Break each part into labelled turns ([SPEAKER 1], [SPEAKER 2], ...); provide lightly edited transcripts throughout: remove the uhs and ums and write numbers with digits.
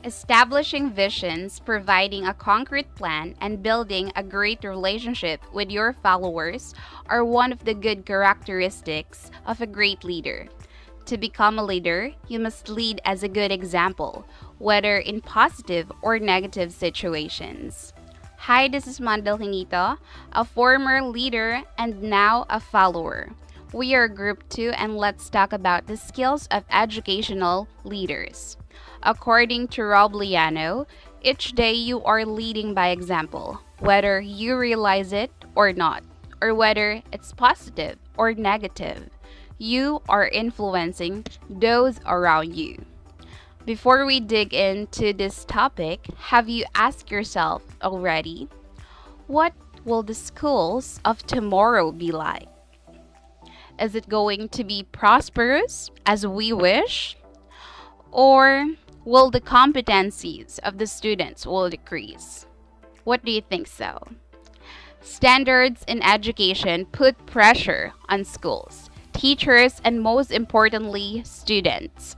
[SPEAKER 1] Establishing visions, providing a concrete plan, and building a great relationship with your followers are one of the good characteristics of a great leader. To become a leader, you must lead as a good example, whether in positive or negative situations. Hi, this is Mandel Hinito, a former leader and now a follower. We are Group 2 and let's talk about the skills of educational leaders. According to Rob Liano, each day you are leading by example, whether you realize it or not, or whether it's positive or negative. You are influencing those around you. Before we dig into this topic, have you asked yourself already, what will the schools of tomorrow be like? Is it going to be prosperous as we wish? Or will the competencies of the students will decrease? What do you think so? Standards in education put pressure on schools, teachers, and most importantly, students.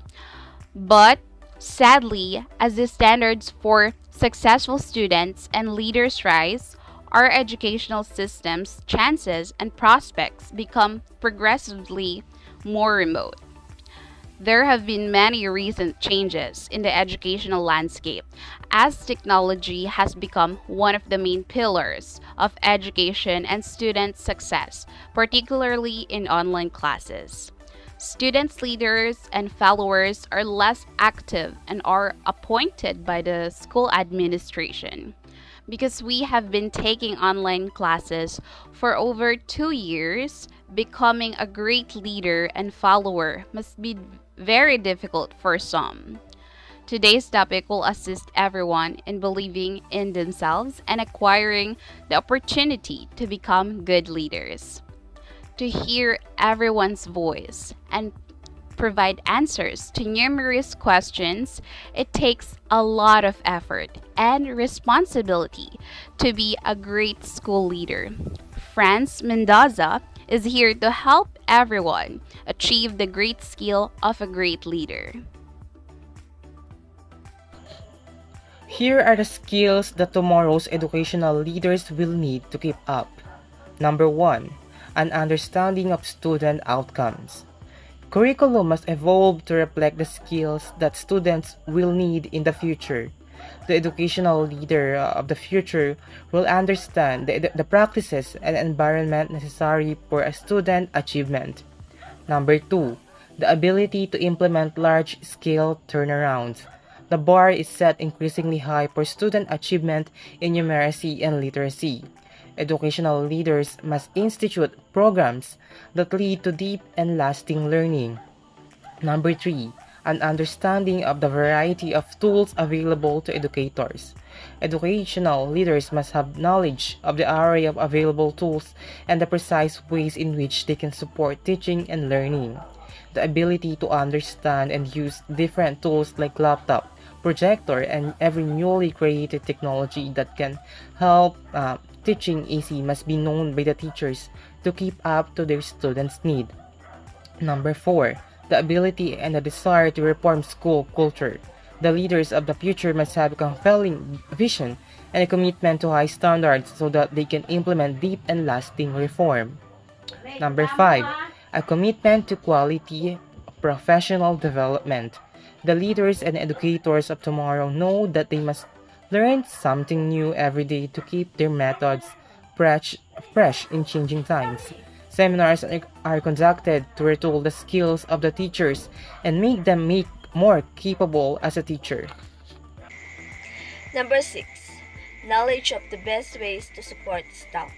[SPEAKER 1] But sadly, as the standards for successful students and leaders rise, our educational system's chances and prospects become progressively more remote. There have been many recent changes in the educational landscape as technology has become one of the main pillars of education and student success, particularly in online classes. Students, leaders, and followers are less active and are appointed by the school administration. Because we have been taking online classes for over 2 years, becoming a great leader and follower must be very difficult for some. Today's topic will assist everyone in believing in themselves and acquiring the opportunity to become good leaders. To hear everyone's voice and provide answers to numerous questions, it takes a lot of effort and responsibility to be a great school leader. Franz Mendoza is here to help everyone achieve the great skill of a great leader.
[SPEAKER 2] Here are the skills that tomorrow's educational leaders will need to keep up. Number 1. An understanding of student outcomes. Curriculum must evolve to reflect the skills that students will need in the future. The educational leader of the future will understand the practices and environment necessary for a student achievement. Number 2. The ability to implement large-scale turnarounds. The bar is set increasingly high for student achievement in numeracy and literacy. Educational leaders must institute programs that lead to deep and lasting learning. Number 3. An understanding of the variety of tools available to educators. Educational leaders must have knowledge of the array of available tools and the precise ways in which they can support teaching and learning. The ability to understand and use different tools like laptop, projector, and every newly created technology that can help teaching AC must be known by the teachers to keep up to their students' need. Number 4. The ability and the desire to reform school culture. The leaders of the future must have a compelling vision and a commitment to high standards so that they can implement deep and lasting reform. Number 5. A commitment to quality professional development. The leaders and educators of tomorrow know that they must learn something new every day to keep their methods fresh in changing times. Seminars are conducted to retool the skills of the teachers and make them more capable as a teacher.
[SPEAKER 3] Number 6. Knowledge of the best ways to support staff.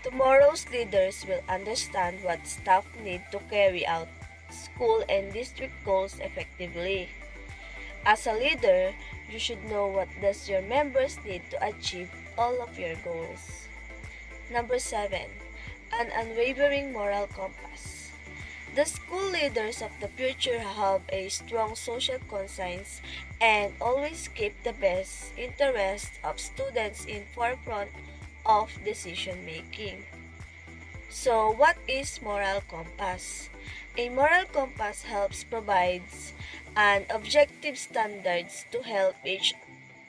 [SPEAKER 3] Tomorrow's leaders will understand what staff need to carry out school and district goals effectively. As a leader, you should know what does your members need to achieve all of your goals. Number 7. An unwavering moral compass. The school leaders of the future have a strong social conscience and always keep the best interest of students in forefront of decision making. So, what is moral compass? A moral compass helps provides and objective standards to help each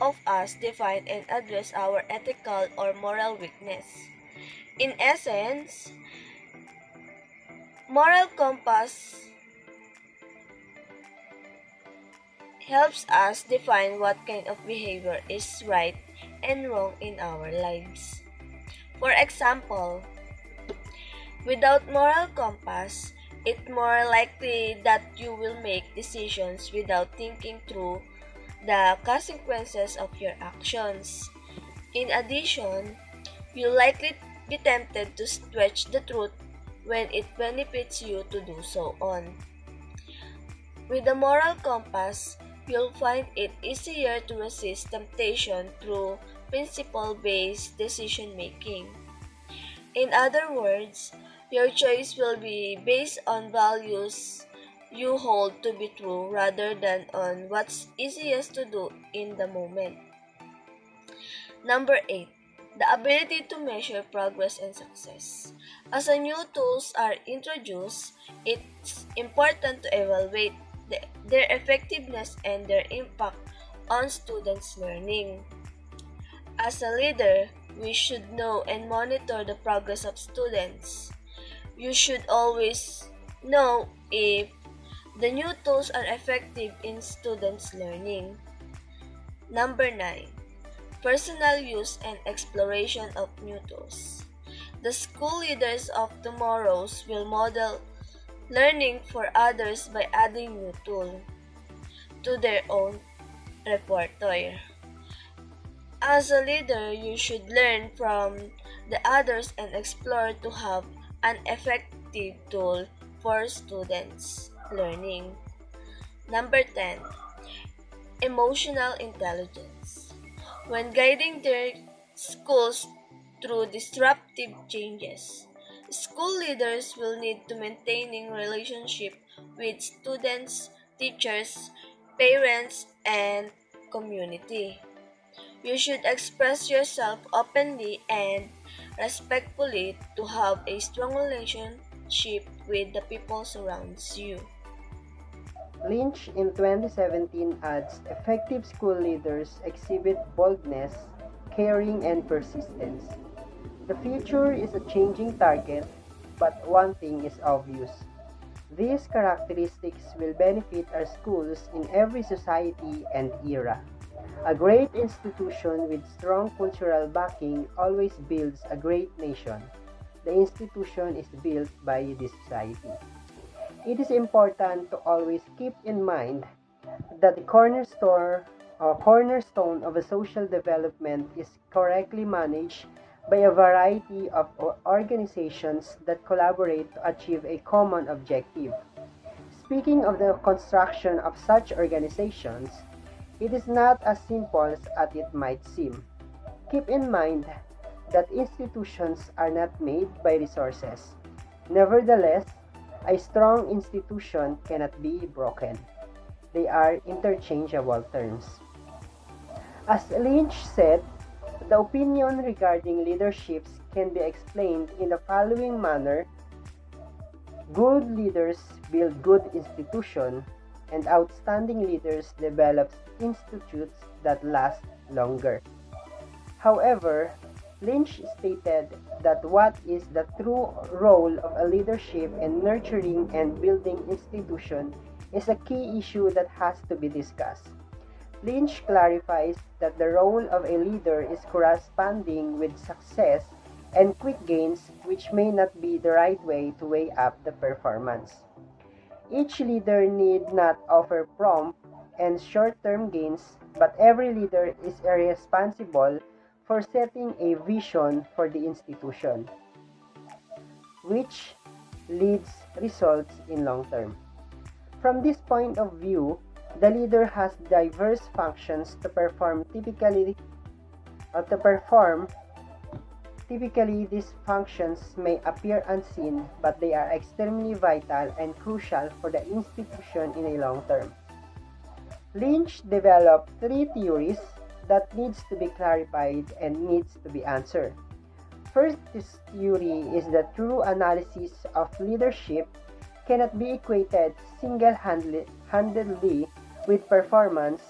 [SPEAKER 3] of us define and address our ethical or moral weakness. In essence, moral compass helps us define what kind of behavior is right and wrong in our lives. For example, without moral compass, it's more likely that you will make decisions without thinking through the consequences of your actions. In addition, you'll likely be tempted to stretch the truth when it benefits you to do so on. With a moral compass, you'll find it easier to resist temptation through principle-based decision making. In other words, your choice will be based on values you hold to be true rather than on what's easiest to do in the moment. Number 8. The ability to measure progress and success. As a new tools are introduced, it's important to evaluate their effectiveness and their impact on students' learning. As a leader, we should know and monitor the progress of students. You should always know if the new tools are effective in students' learning. Number 9. Personal use and exploration of new tools. The school leaders of tomorrows will model learning for others by adding new tool to their own repertoire. As a leader, you should learn from the others and explore to have an effective tool for students' learning. Number 10. Emotional intelligence. When guiding their schools through disruptive changes, school leaders will need to maintaining relationship with students, teachers, parents, and community. You should express yourself openly and respectfully to have a strong relationship with the people surrounds you.
[SPEAKER 4] Lynch in 2017 adds effective school leaders exhibit boldness, caring, and persistence. The future is a changing target, but one thing is obvious. These characteristics will benefit our schools in every society and era. A great institution with strong cultural backing always builds a great nation. The institution is built by the society. It is important to always keep in mind that the cornerstone of a social development is correctly managed by a variety of organizations that collaborate to achieve a common objective. Speaking of the construction of such organizations, it is not as simple as it might seem. Keep in mind that institutions are not made by resources. Nevertheless, a strong institution cannot be broken. They are interchangeable terms. As Lynch said, the opinion regarding leaderships can be explained in the following manner. Good leaders build good institutions, and outstanding leaders develop institutes that last longer. However, Lynch stated that what is the true role of a leadership in nurturing and building institution is a key issue that has to be discussed. Lynch clarifies that the role of a leader is corresponding with success and quick gains, which may not be the right way to weigh up the performance. Each leader need not offer prompt and short-term gains, but every leader is responsible for setting a vision for the institution, which leads results in long term. From this point of view, the leader has diverse functions to perform. Typically, these functions may appear unseen, but they are extremely vital and crucial for the institution in a long term. Lynch developed three theories that needs to be clarified and needs to be answered. First, this theory is the true analysis of leadership cannot be equated single-handedly with performance,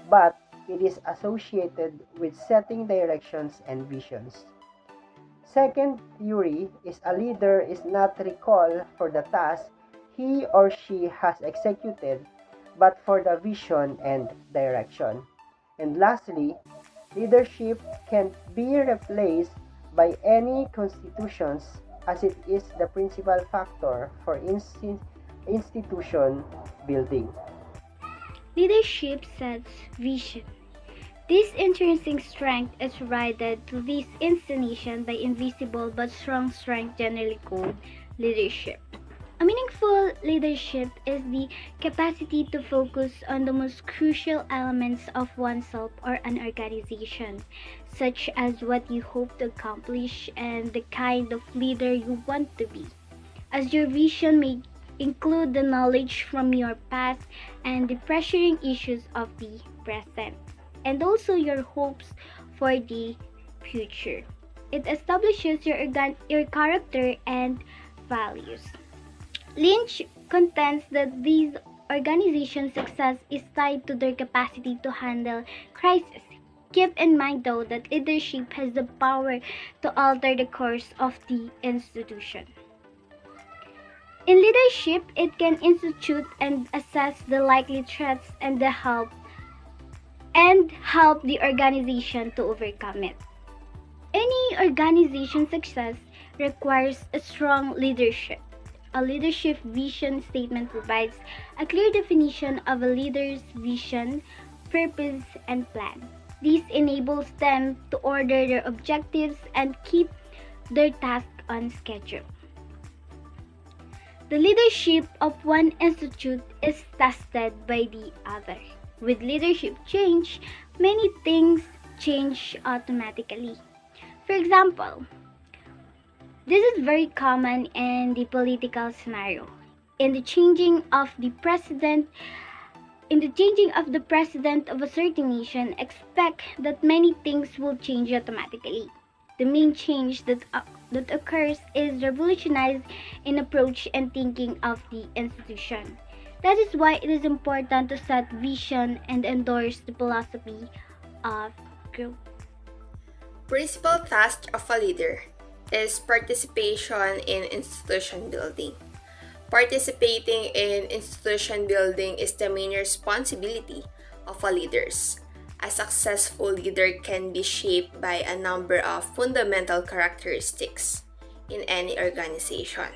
[SPEAKER 4] but it is associated with setting directions and visions. Second theory is a leader is not recalled for the task he or she has executed, but for the vision and direction. And lastly, leadership can't be replaced by any constitutions as it is the principal factor for institution building.
[SPEAKER 5] Leadership sets vision. This intrinsic strength is provided to this institution by invisible but strong strength generally called leadership. A meaningful leadership is the capacity to focus on the most crucial elements of oneself or an organization, such as what you hope to accomplish and the kind of leader you want to be, as your vision may include the knowledge from your past and the pressuring issues of the present, and also your hopes for the future. It establishes your character and values. Lynch contends that these organizations' success is tied to their capacity to handle crisis. Keep in mind, though, that leadership has the power to alter the course of the institution. In leadership, it can institute and assess the likely threats and help the organization to overcome it. Any organization success requires a strong leadership. A leadership vision statement provides a clear definition of a leader's vision, purpose, and plan. This enables them to order their objectives and keep their tasks on schedule. The leadership of one institute is tested by the other. With leadership change, many things change automatically. For example, this is very common in the political scenario. In the changing of the president of a certain nation, expect that many things will change automatically. The main change that occurs is revolutionized in approach and thinking of the institution. That is why it is important to set vision and endorse the philosophy of growth.
[SPEAKER 6] Principal task of a leader is participation in institution building. Participating in institution building is the main responsibility of a leaders. A successful leader can be shaped by a number of fundamental characteristics in any organization.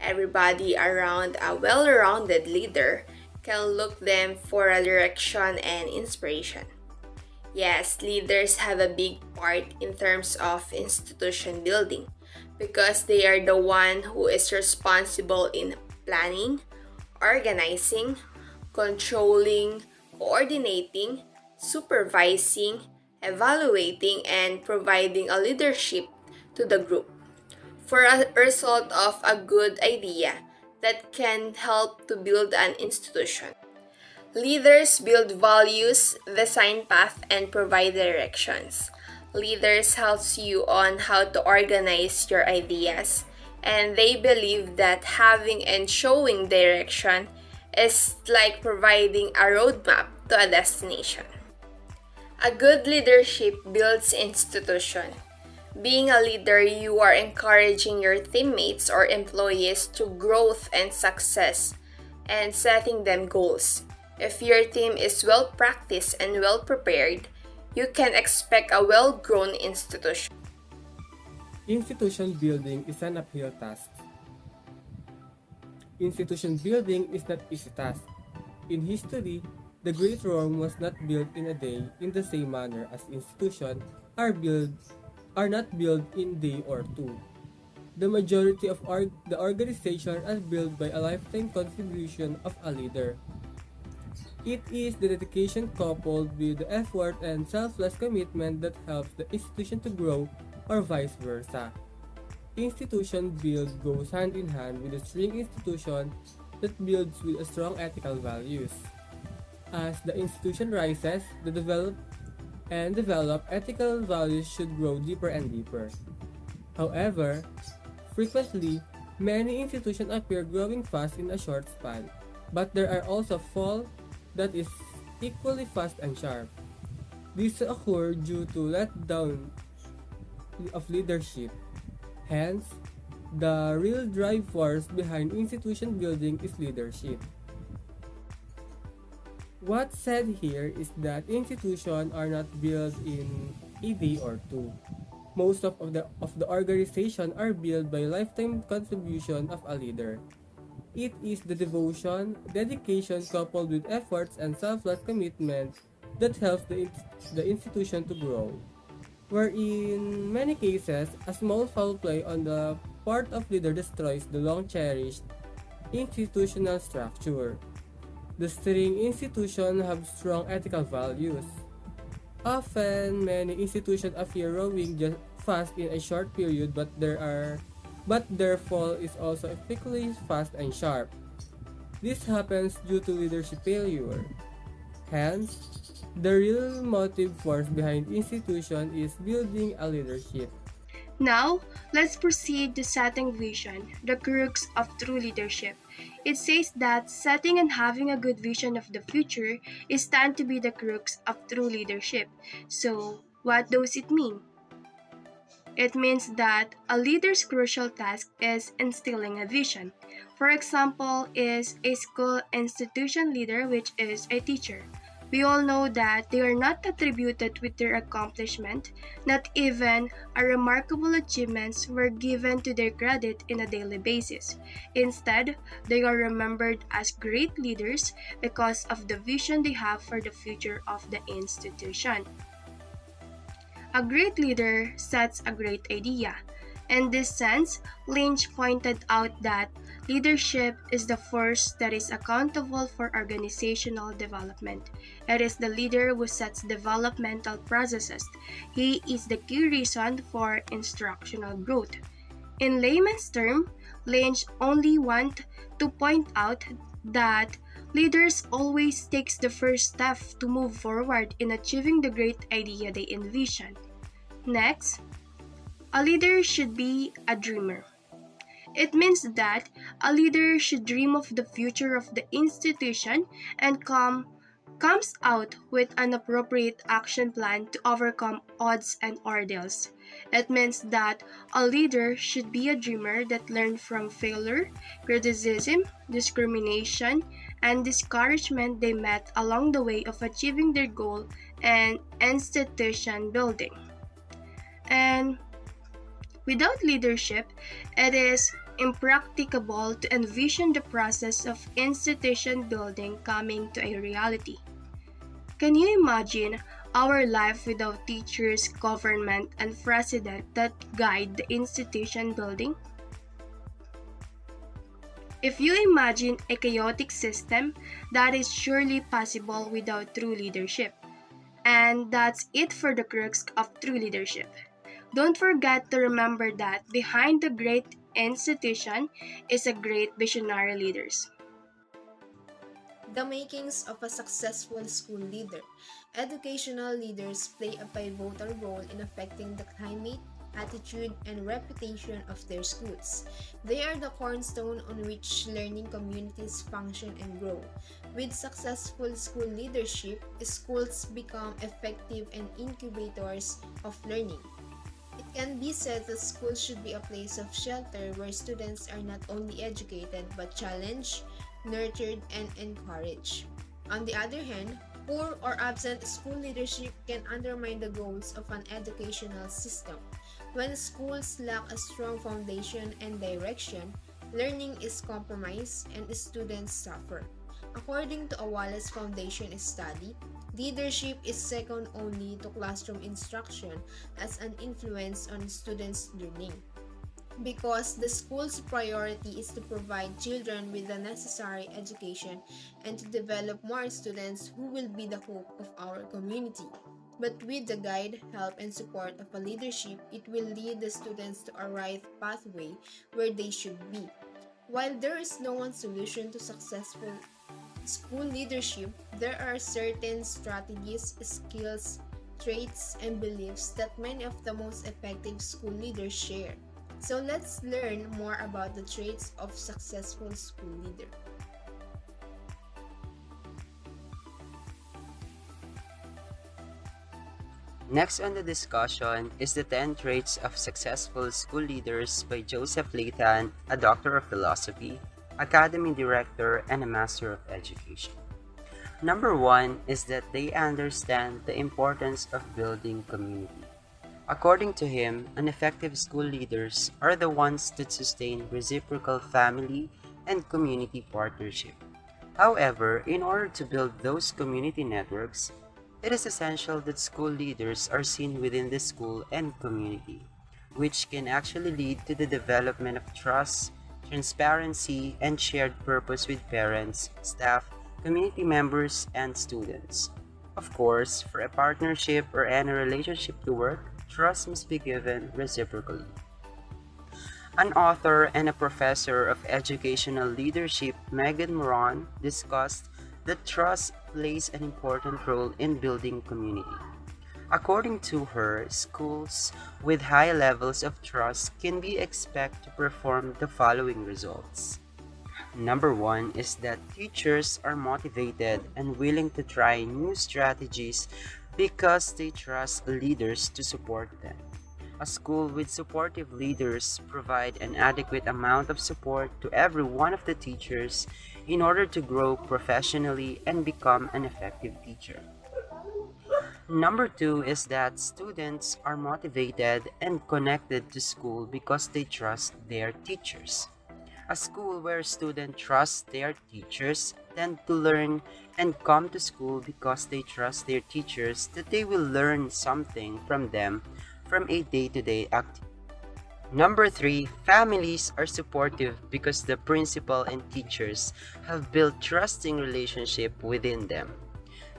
[SPEAKER 6] Everybody around a well-rounded leader can look them for a direction and inspiration. Yes, leaders have a big part in terms of institution building because they are the one who is responsible in planning, organizing, controlling, coordinating, supervising, evaluating, and providing a leadership to the group for a result of a good idea that can help to build an institution. Leaders build values, design path, and provide directions. Leaders helps you on how to organize your ideas, and they believe that having and showing direction is like providing a roadmap to a destination. A good leadership builds institution. Being a leader, you are encouraging your teammates or employees to growth and success and setting them goals. If your team is well practiced and well prepared, you can expect a well-grown institution.
[SPEAKER 7] Institution building is an uphill task. Institution building is not easy task. In history, the Great Rome was not built in a day in the same manner as institutions are not built in a day or two. The majority of the organization are built by a lifetime contribution of a leader. It is the dedication coupled with the effort and selfless commitment that helps the institution to grow, or vice versa. Institution build goes hand in hand with a strong institution that builds with a strong ethical values. As the institution rises, the develop ethical values should grow deeper and deeper. However, frequently, Many institutions appear growing fast in a short span, but there are also fall that is equally fast and sharp. These occur due to letdown of leadership. Hence, the real drive force behind institution building is leadership. What's said here is that institutions are not built in a day or two. Most of the organization are built by lifetime contribution of a leader. It is the devotion, dedication coupled with efforts and selfless commitment that helps the institution to grow. Where in many cases, a small foul play on the part of leader destroys the long cherished institutional structure. The steering institutions have strong ethical values. Often, many institutions appear rowing just fast in a short period, but their fall is also equally fast and sharp. This happens due to leadership failure. Hence, the real motive force behind institution is building a leadership.
[SPEAKER 8] Now, let's proceed to setting vision, the crux of true leadership. It says that setting and having a good vision of the future is stand to be the crux of true leadership. So, what does it mean? It means that a leader's crucial task is instilling a vision. For example, is a school institution leader, which is a teacher. We all know that they are not attributed with their accomplishment, not even a remarkable achievements were given to their credit in a daily basis. Instead, they are remembered as great leaders because of the vision they have for the future of the institution. A great leader sets a great idea. In this sense, Lynch pointed out that leadership is the force that is accountable for organizational development. It is the leader who sets developmental processes. He is the key reason for instructional growth. In layman's terms, Lynch only want to point out that leaders always takes the first step to move forward in achieving the great idea they envision. Next, a leader should be a dreamer. It means that a leader should dream of the future of the institution and comes out with an appropriate action plan to overcome odds and ordeals. It means that a leader should be a dreamer that learned from failure, criticism, discrimination, and discouragement they met along the way of achieving their goal and institution building. And without leadership, it is impracticable to envision the process of institution building coming to a reality. Can you imagine our life without teachers, government, and president that guide the institution building? If you imagine a chaotic system, that is surely possible without true leadership. And that's it for the crux of true leadership. Don't forget to remember that behind the great institution is a great visionary leaders.
[SPEAKER 6] The makings of a successful school leader. Educational leaders play a pivotal role in affecting the climate, attitude, and reputation of their schools. They are the cornerstone on which learning communities function and grow. With successful school leadership, schools become effective and incubators of learning. It can be said that schools should be a place of shelter where students are not only educated but challenged, nurtured, and encouraged. On the other hand, poor or absent school leadership can undermine the goals of an educational system. When schools lack a strong foundation and direction, learning is compromised and students suffer. According to a Wallace Foundation study, leadership is second only to classroom instruction as an influence on students' learning. Because the school's priority is to provide children with the necessary education and to develop more students who will be the hope of our community. But with the guide, help, and support of a leadership, it will lead the students to a right pathway where they should be. While there is no one solution to successful school leadership, there are certain strategies, skills, traits, and beliefs that many of the most effective school leaders share. So let's learn more about the traits of successful school leader.
[SPEAKER 9] Next on the discussion is the 10 Traits of Successful School Leaders by Joseph Layton, a Doctor of Philosophy, Academy Director, and a Master of Education. Number 1 is that they understand the importance of building community. According to him, an effective school leaders are the ones that sustain reciprocal family and community partnership. However, in order to build those community networks, it is essential that school leaders are seen within the school and community, which can actually lead to the development of trust, transparency, and shared purpose with parents, staff, community members, and students. Of course, for a partnership or any relationship to work, trust must be given reciprocally. An author and a professor of educational leadership, Megan Moran, discussed that trust plays an important role in building community. According to her, schools with high levels of trust can be expected to perform the following results. Number 1 is that teachers are motivated and willing to try new strategies because they trust leaders to support them. A school with supportive leaders provide an adequate amount of support to every one of the teachers in order to grow professionally and become an effective teacher. Number 2 is that students are motivated and connected to school because they trust their teachers. A school where students trust their teachers tend to learn and come to school because they trust their teachers that they will learn something from them from a day-to-day activity. Number 3, families are supportive because the principal and teachers have built trusting relationship within them.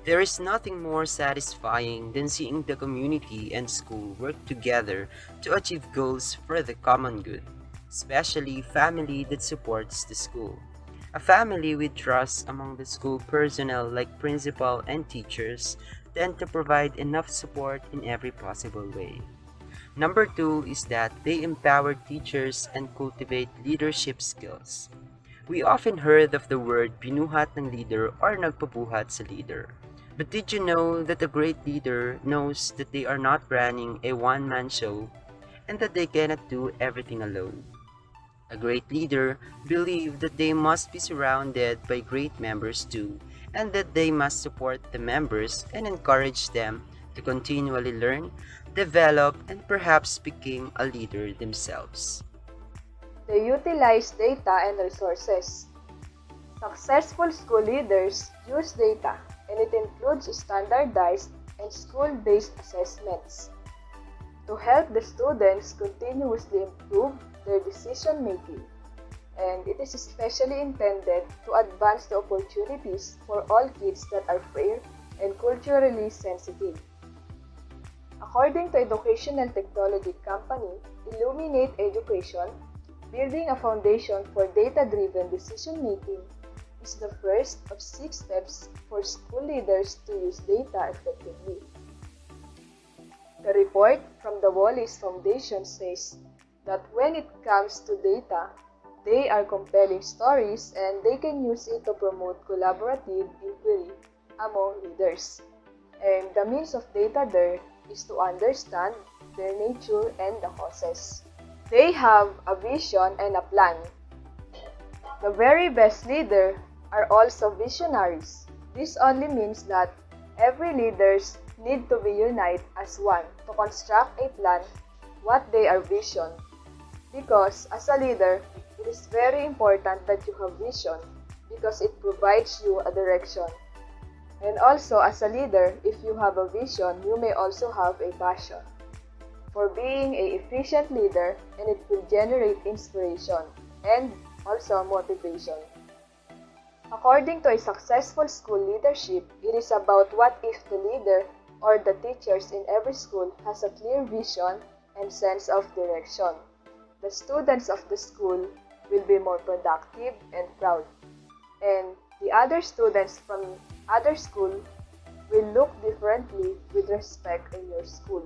[SPEAKER 9] There is nothing more satisfying than seeing the community and school work together to achieve goals for the common good, especially family that supports the school. A family with trust among the school personnel like principal and teachers tend to provide enough support in every possible way. Number 2 is that they empower teachers and cultivate leadership skills. We often heard of the word binuhat ng leader or nagpabuhat sa leader. But did you know that a great leader knows that they are not running a one-man show and that they cannot do everything alone? A great leader believes that they must be surrounded by great members too, and that they must support the members and encourage them to continually learn, develop, and perhaps become a leader themselves.
[SPEAKER 10] They utilize data and resources. Successful school leaders use data, and it includes standardized and school-based assessments to help the students continuously improve their decision-making, and it is especially intended to advance the opportunities for all kids that are fair and culturally sensitive. According to educational technology company Illuminate Education, building a foundation for data-driven decision-making is the first of 6 steps for school leaders to use data effectively. The report from the Wallace Foundation says that when it comes to data, they are compelling stories and they can use it to promote collaborative inquiry among leaders. And the means of data there is to understand their nature and the causes. They have a vision and a plan. The very best leaders are also visionaries. This only means that every leaders need to be united as one to construct a plan what they are vision. Because as a leader, it is very important that you have vision because it provides you a direction. And also as a leader, if you have a vision, you may also have a passion for being an efficient leader, and it will generate inspiration and also motivation. According to a successful school leadership, it is about what if the leader or the teachers in every school has a clear vision and sense of direction. The students of the school will be more productive and proud, and the other students from other school will look differently with respect in your school.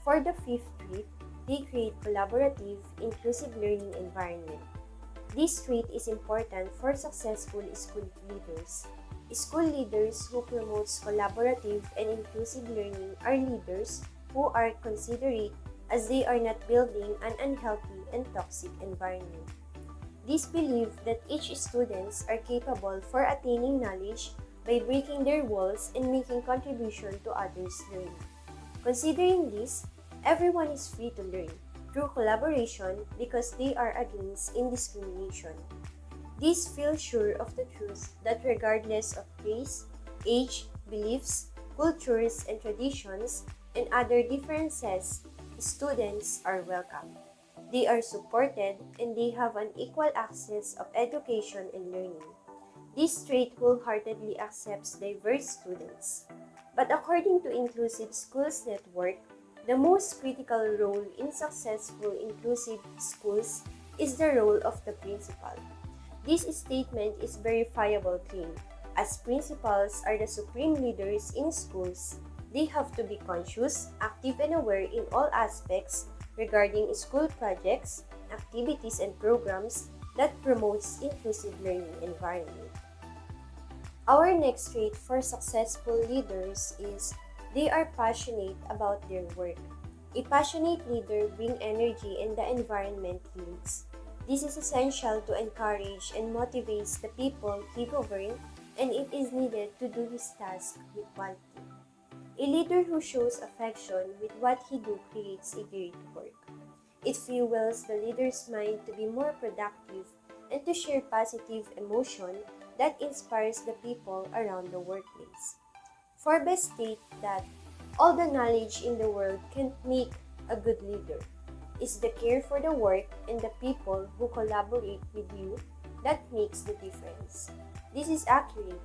[SPEAKER 11] For the 5th trait, they create collaborative, inclusive learning environment. This trait is important for successful school leaders. School leaders who promotes collaborative and inclusive learning are leaders who are considerate as they are not building an unhealthy and toxic environment. These believe that each students are capable for attaining knowledge by breaking their walls and making contribution to others' learning. Considering this, everyone is free to learn through collaboration because they are against indiscrimination. These feel sure of the truth that regardless of race, age, beliefs, cultures, and traditions, and other differences, students are welcome. They are supported and they have an equal access of education and learning. This trait wholeheartedly accepts diverse students. But according to Inclusive Schools Network, the most critical role in successful inclusive schools is the role of the principal. This statement is verifiable claim. As principals are the supreme leaders in schools, they have to be conscious, active, and aware in all aspects regarding school projects, activities, and programs that promotes inclusive learning environment. Our next trait for successful leaders is they are passionate about their work. A passionate leader brings energy and the environment he leads. This is essential to encourage and motivates the people he governs, and it is needed to do his task with quality. A leader who shows affection with what he do creates a great work. It fuels the leader's mind to be more productive and to share positive emotion that inspires the people around the workplace. Forbes states that all the knowledge in the world can't make a good leader. It's the care for the work and the people who collaborate with you that makes the difference. This is accurate.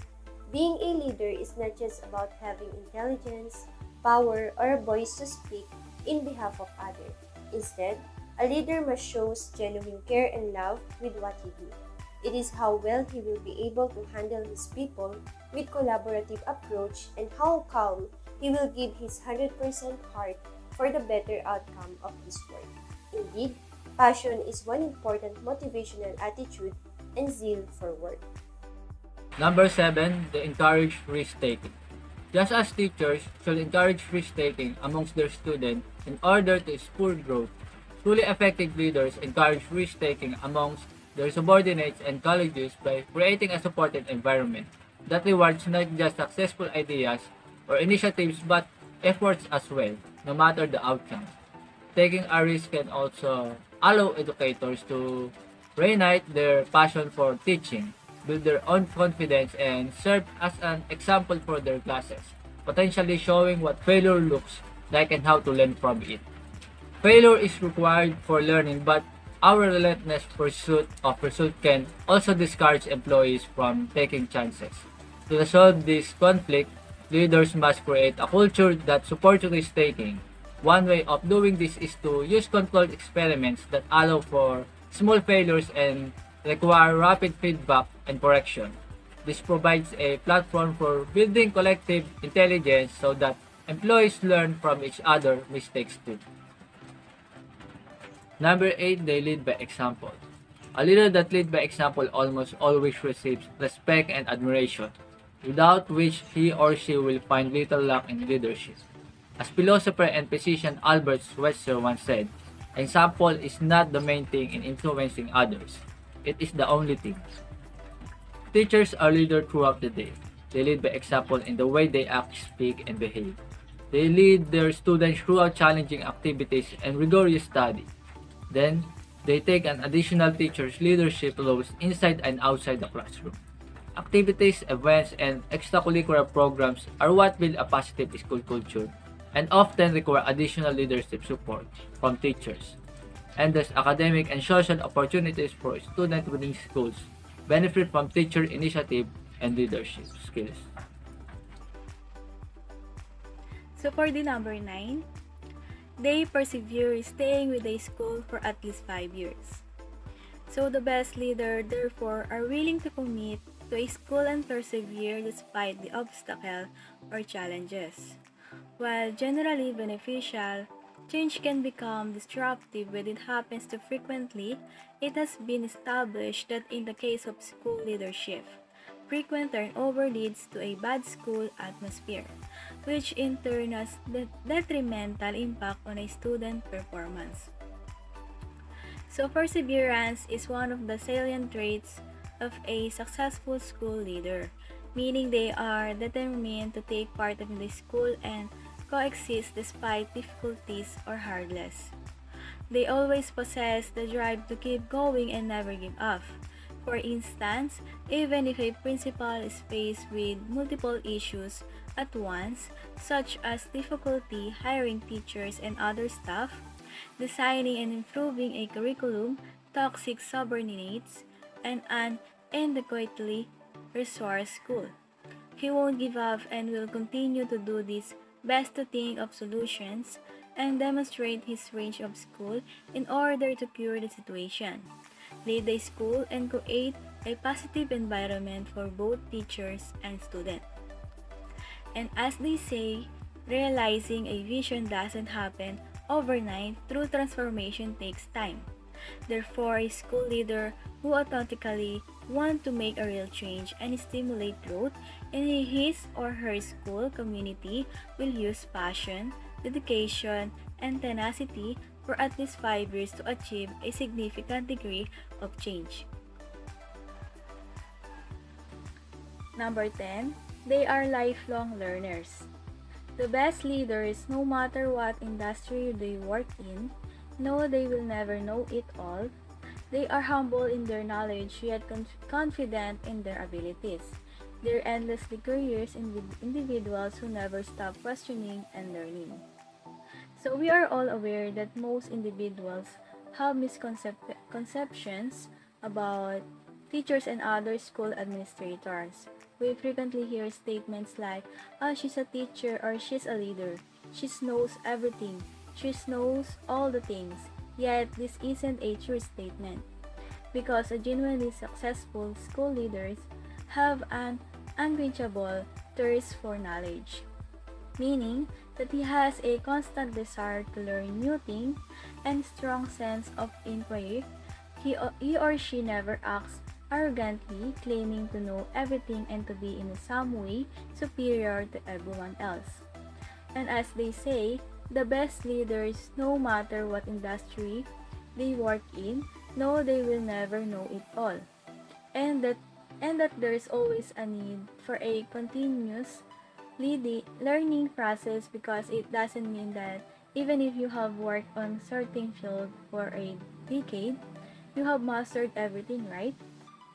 [SPEAKER 11] Being a leader is not just about having intelligence, power, or a voice to speak in behalf of others. Instead, a leader must show genuine care and love with what he do. It is how well he will be able to handle his people with collaborative approach and how calm he will give his 100% heart for the better outcome of his work. Indeed, passion is one important motivational attitude and zeal for work.
[SPEAKER 12] Number 7, they encourage risk-taking. Just as teachers should encourage risk-taking amongst their students in order to spur growth, truly effective leaders encourage risk-taking amongst their subordinates and colleagues by creating a supportive environment that rewards not just successful ideas or initiatives but efforts as well, no matter the outcome. Taking a risk can also allow educators to reignite their passion for teaching, build their own confidence, and serve as an example for their classes, potentially showing what failure looks like and how to learn from it. Failure is required for learning, but our relentless pursuit can also discourage employees from taking chances. To resolve this conflict, leaders must create a culture that supports risk-taking. One way of doing this is to use controlled experiments that allow for small failures and require rapid feedback and correction. This provides a platform for building collective intelligence so that employees learn from each other's mistakes too. Number 8, they lead by example. A leader that leads by example almost always receives respect and admiration, without which he or she will find little luck in leadership. As philosopher and physician Albert Schweitzer once said, example is not the main thing in influencing others. It is the only thing. Teachers are leaders throughout the day. They lead by example in the way they act, speak, and behave. They lead their students throughout challenging activities and rigorous study. Then, they take an additional teacher's leadership roles inside and outside the classroom. Activities, events, and extracurricular programs are what build a positive school culture and often require additional leadership support from teachers. And thus, academic and social opportunities for students within schools benefit from teacher initiative and leadership skills.
[SPEAKER 13] So for the number 9, they persevere staying with a school for at least 5 years. So the best leader therefore are willing to commit to a school and persevere despite the obstacle or challenges. While generally beneficial, Change can become disruptive when it happens too frequently. It has been established that in the case of school leadership, frequent turnover leads to a bad school atmosphere, which in turn has detrimental impact on a student performance. So perseverance is one of the salient traits of a successful school leader, meaning they are determined to take part in the school and coexist despite difficulties or hardness. They always possess the drive to keep going and never give up. For instance, even if a principal is faced with multiple issues at once, such as difficulty hiring teachers and other staff, designing and improving a curriculum, toxic subordinates, and an inadequately resourced school, he won't give up and will continue to do this best to think of solutions and demonstrate his range of school in order to cure the situation, lead the school, and create a positive environment for both teachers and students. And as they say, realizing a vision doesn't happen overnight. True transformation takes time. Therefore, a school leader who authentically wants to make a real change and stimulate growth in his or her school community will use passion, dedication, and tenacity for at least 5 years to achieve a significant degree of change. Number 10, they are lifelong learners. The best leaders, no matter what industry they work in, know they will never know it all. They are humble in their knowledge yet confident in their abilities. They're endlessly curious individuals who never stop questioning and learning. So we are all aware that most individuals have misconceptions about teachers and other school administrators. We frequently hear statements like, she's a teacher or she's a leader. She knows everything. She knows all the things. Yet, this isn't a true statement. Because a genuinely successful school leaders have an unquenchable thirst for knowledge, meaning that he has a constant desire to learn new things and strong sense of inquiry. He or she never acts arrogantly, claiming to know everything and to be in some way superior to everyone else. And as they say, the best leaders, no matter what industry they work in, know they will never know it all, and that there is always a need for a continuous learning process, because it doesn't mean that even if you have worked on certain field for a decade, you have mastered everything, right?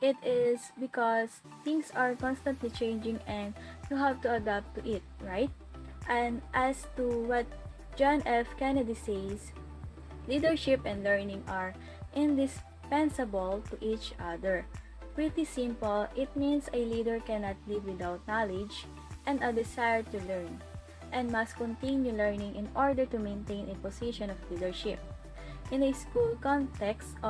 [SPEAKER 13] It is because things are constantly changing and you have to adapt to it, right? And as to what John F. Kennedy says, leadership and learning are indispensable to each other. Pretty simple, it means a leader cannot live without knowledge and a desire to learn, and must continue learning in order to maintain a position of leadership. In a school context,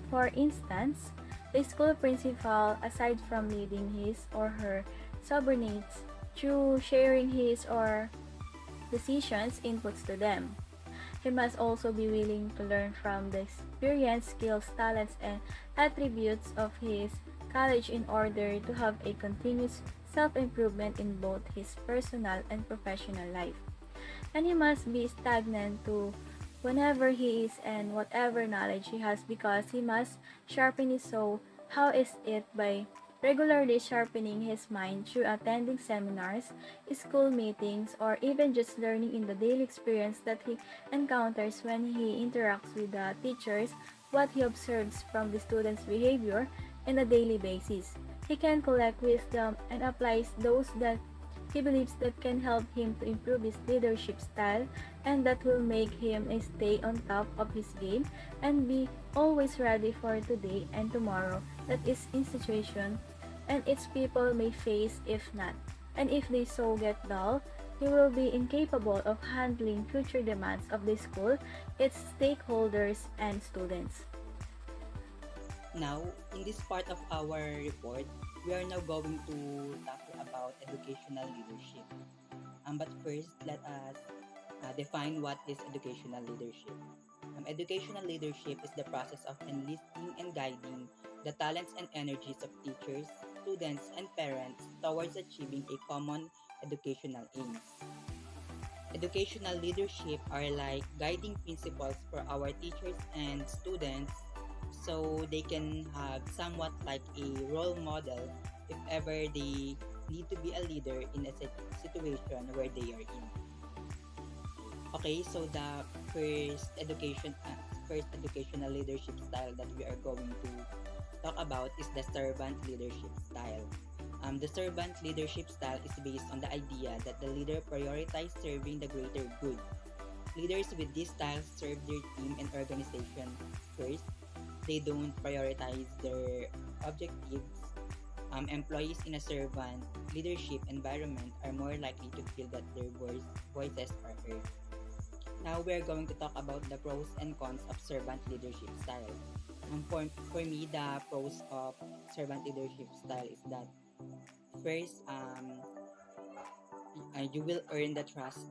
[SPEAKER 13] for instance, the school principal, aside from leading his or her subordinates through sharing his or decisions inputs to them, he must also be willing to learn from the experience, skills, talents, and attributes of his college in order to have a continuous self-improvement in both his personal and professional life. And he must be stagnant to whenever he is and whatever knowledge he has, because he must sharpen his soul. How is it? By regularly sharpening his mind through attending seminars, school meetings, or even just learning in the daily experience that he encounters when he interacts with the teachers, what he observes from the students' behavior on a daily basis. He can collect wisdom and applies those that he believes that can help him to improve his leadership style, and that will make him stay on top of his game and be always ready for today and tomorrow that is in situation and its people may face if not. And if they so get dull, he will be incapable of handling future demands of the school, its stakeholders, and students.
[SPEAKER 14] Now, in this part of our report, we are now going to tackle about educational leadership. But first, let us define what is educational leadership. Educational leadership is the process of enlisting and guiding the talents and energies of teachers, students, and parents towards achieving a common educational aims. Educational leadership are like guiding principles for our teachers and students so they can have somewhat like a role model if ever they need to be a leader in a situation where they are in. Okay, so the first educational leadership style that we are going to talk about is the servant leadership style. The servant leadership style is based on the idea that the leader prioritizes serving the greater good. Leaders with this style serve their team and organization first. They don't prioritize their objectives. Employees in a servant leadership environment are more likely to feel that their voices are heard. Now we're going to talk about the pros and cons of servant leadership style. For me, the pros of servant leadership style is that first, you will earn the trust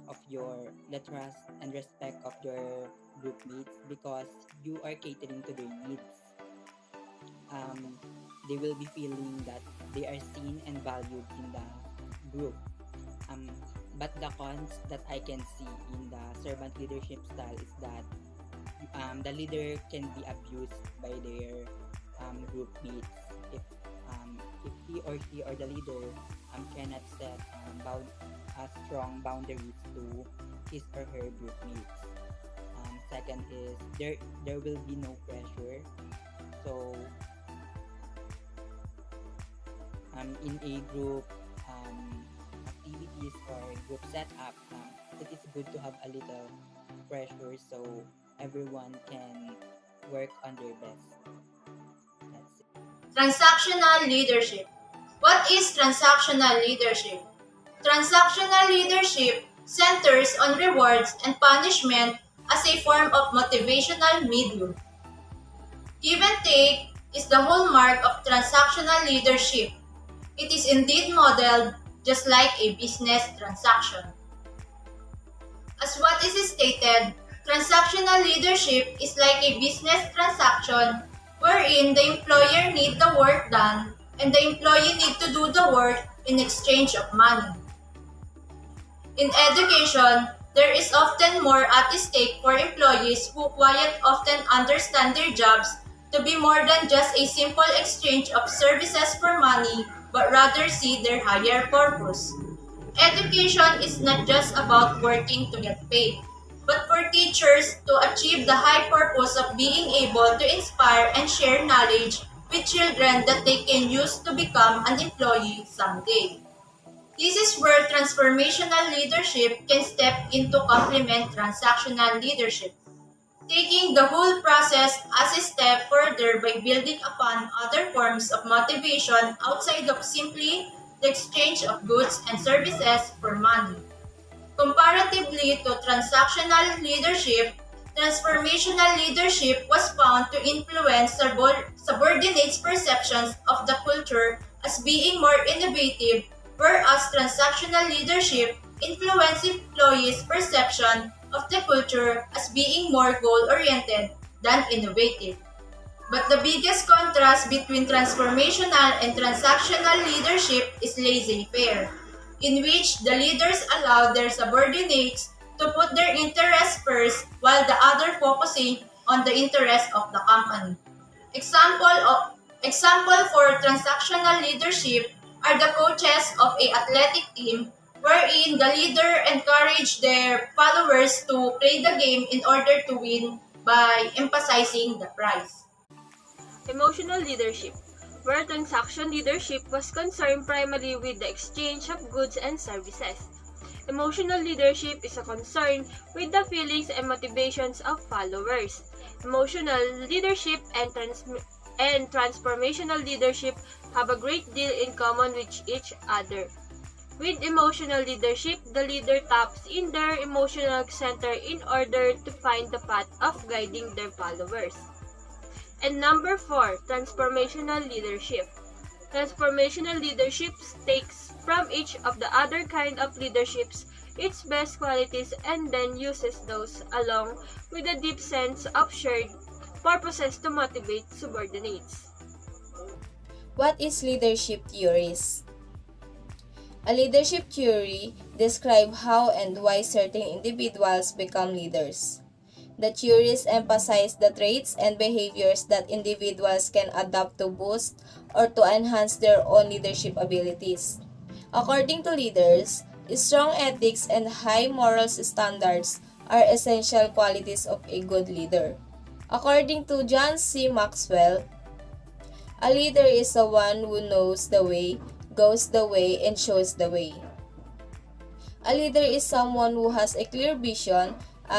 [SPEAKER 14] and respect of your group mates because you are catering to their needs. They will be feeling that they are seen and valued in the group. Um, but the cons that I can see in the servant leadership style is that the leader can be abused by their group mates if he or she or the leader cannot set strong boundaries to his or her group mates. Second is there will be no pressure. So in a group activities or group setup, it is good to have a little pressure so everyone can work on their best. That's it.
[SPEAKER 15] Transactional leadership. What is transactional leadership? Transactional leadership centers on rewards and punishment as a form of motivational medium. Give and take is the hallmark of transactional leadership. It is indeed modeled just like a business transaction. As what is stated, transactional leadership is like a business transaction wherein the employer needs the work done and the employee needs to do the work in exchange of money. In education, there is often more at stake for employees who quite often understand their jobs to be more than just a simple exchange of services for money, but rather see their higher purpose. Education is not just about working to get paid, but for teachers to achieve the high purpose of being able to inspire and share knowledge with children that they can use to become an employee someday. This is where transformational leadership can step in to complement transactional leadership, taking the whole process as a step further by building upon other forms of motivation outside of simply the exchange of goods and services for money. Comparatively to transactional leadership, transformational leadership was found to influence subordinates' perceptions of the culture as being more innovative, whereas transactional leadership influenced employees' perception of the culture as being more goal-oriented than innovative. But the biggest contrast between transformational and transactional leadership is laissez-faire, in which the leaders allow their subordinates to put their interests first while the other focusing on the interests of the company. Example for transactional leadership are the coaches of a athletic team wherein the leader encourage their followers to play the game in order to win by emphasizing the prize.
[SPEAKER 8] Emotional leadership, where transaction leadership was concerned primarily with the exchange of goods and services. Emotional leadership is a concern with the feelings and motivations of followers. Emotional leadership and transformational leadership have a great deal in common with each other. With emotional leadership, the leader taps in their emotional center in order to find the path of guiding their followers. And number 4, transformational leadership. Transformational leadership takes from each of the other kind of leaderships
[SPEAKER 16] its best qualities and then uses those along with a deep sense of shared purposes to motivate subordinates.
[SPEAKER 17] What is leadership theories? A leadership theory describes how and why certain individuals become leaders. The theories emphasize the traits and behaviors that individuals can adopt to boost or to enhance their own leadership abilities. According to leaders, strong ethics and high moral standards are essential qualities of a good leader. According to John C. Maxwell, a leader is the one who knows the way, goes the way, and shows the way. A leader is someone who has a clear vision,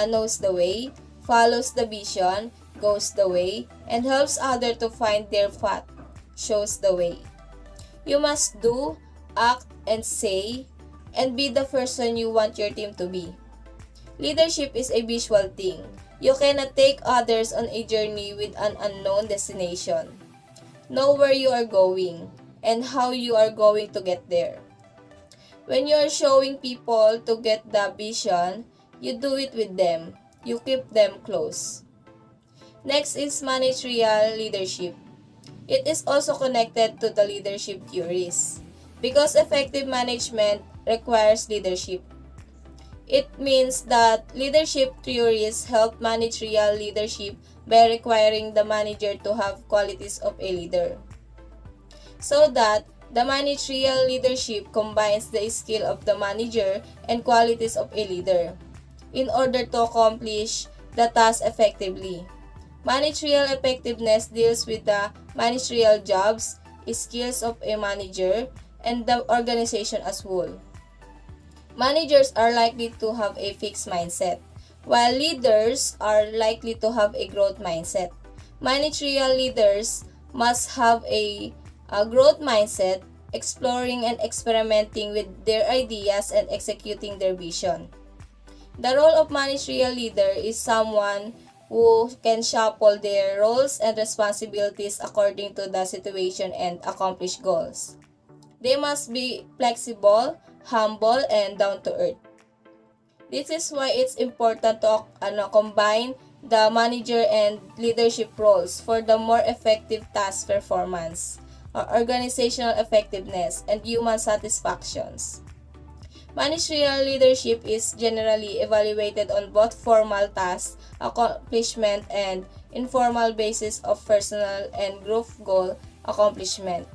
[SPEAKER 17] knows the way, follows the vision, goes the way, and helps others to find their path, shows the way. You must do, act, and say, and be the person you want your team to be. Leadership is a visual thing. You cannot take others on a journey with an unknown destination. Know where you are going and how you are going to get there. When you are showing people to get the vision, you do it with them. You keep them close. Next is managerial leadership. It is also connected to the leadership theories because effective management requires leadership. It means that leadership theories help managerial leadership by requiring the manager to have qualities of a leader. So that the managerial leadership combines the skill of the manager and qualities of a leader in order to accomplish the task effectively. Managerial effectiveness deals with the managerial jobs, skills of a manager, and the organization as whole. Managers are likely to have a fixed mindset, while leaders are likely to have a growth mindset. Managerial leaders must have a growth mindset, exploring and experimenting with their ideas and executing their vision. The role of managerial leader is someone who can shuffle their roles and responsibilities according to the situation and accomplish goals. They must be flexible, humble, and down to earth. This is why it's important to combine the manager and leadership roles for the more effective task performance, organizational effectiveness, and human satisfactions. Managerial leadership is generally evaluated on both formal task accomplishment and informal basis of personal and group goal accomplishment.